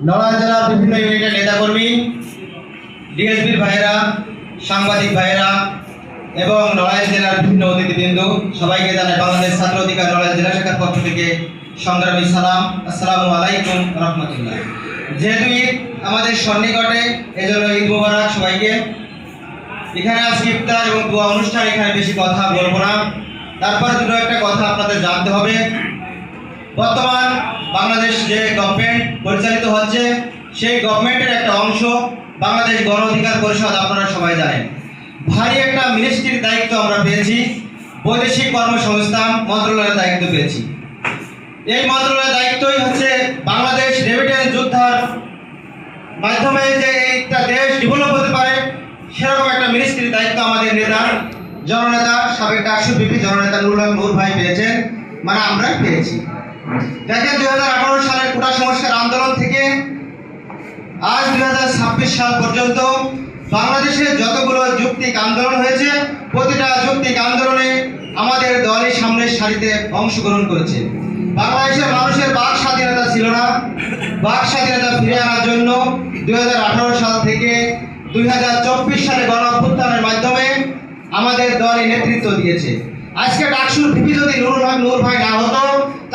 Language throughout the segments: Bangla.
নড়াইল জেলার বিভিন্ন ইউনিটের নেতাকর্মী, ডিএসবির ভাইয়েরা, সাংবাদিক ভাইয়েরা এবং নড়াইল জেলার বিভিন্ন অতিথিবৃন্দ, সবাইকে জানাই বাংলাদেশ ছাত্র অধিকার নড়াইল জেলা শাখার পক্ষ থেকে সংগ্রামী সালাম। আসসালামু আলাইকুম রহমতুল্লাহ। যেহেতু ঈদ আমাদের সন্নিকটে, এজন্য ঈদ মোবারক সবাইকে। এখানে আজকে ইফতার এবং দোয়া অনুষ্ঠান, এখানে বেশি কথা বলবো না। তারপরে দুটো একটা কথা আপনাদের জানতে হবে। বর্তমান বাংলাদেশ যে গভর্নমেন্ট পরিচালিত হচ্ছে, সেই গভর্নমেন্টের একটা অংশ বাংলাদেশ গণ অধিকার পরিষদ। আপনারা সবাই জানেন, ভারী একটা মিনিস্ট্রির দায়িত্ব আমরা পেয়েছি, বৈদেশিক কর্মসংস্থান মন্ত্রণালয়ের দায়িত্ব পেয়েছি। এই মন্ত্রণালয়ের দায়িত্বই হচ্ছে বাংলাদেশ রেমিটেন্স যোদ্ধার মাধ্যমে যে একটা দেশ ডেভেলপ হতে পারে, সেরকম একটা মিনিস্ট্রির দায়িত্ব আমাদের নেতা, জননেতা, সাবেক ডাকসু বিপি জননেতা নূর ভাই পেয়েছেন, মানে আমরা পেয়েছি। দেখেন, 2018 সালের কোটা সংস্কার আন্দোলন থেকে আজ 2026 সাল পর্যন্ত বাংলাদেশে যতগুলো যৌক্তিক আন্দোলন হয়েছে, প্রতিটা যৌক্তিক আন্দোলনে আমাদের দলই সামনের সারিতে অংশগ্রহণ করেছে। বাংলাদেশের মানুষের বাক স্বাধীনতা ছিল না। বাক স্বাধীনতা ফিরে আনার জন্য 2018 সাল থেকে 2024 সালে গণ অভ্যুত্থানের মাধ্যমে আমাদের দলই নেতৃত্ব দিয়েছে। আজকে ডাকসুর ভিপি যদি নূর ভাই না হতো,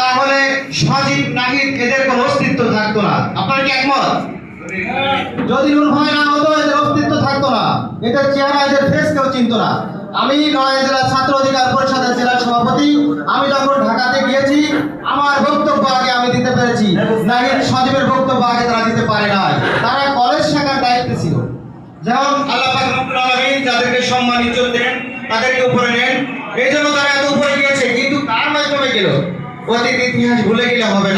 তাহলে সজীব নাহিদ এদের কোনো অস্তিত্ব থাকতো না। আপনারা কি একমত? যদি নূর ভাই না হতো, এদের অস্তিত্ব থাকতো না, এদের চেহারা, এদের ফেস কেউ চিনতো না। আমি নড়াইল জেলা ছাত্র অধিকার পরিষদের জেলা সভাপতি। আমি যখন ঢাকাতে গিয়েছি, আমার বক্তব্য আগে আমি দিতে পেরেছি, নাহিদ সজীবের বক্তব্য আগে তারা দিতে পারে নাই। তারা কলেজ শাখার দায়িত্বে ছিল। যেমন আল্লাহ পাক রব্বুল আলামিন যাদেরকে সম্মান ইজ্জত দেন, তাদেরকে উপরে নেন, এই জন্য তারা এত উপরে গিয়েছে। কিন্তু কার মাধ্যমে গেল? অতীত ইতিহাস ভুলে গেলে হবে না।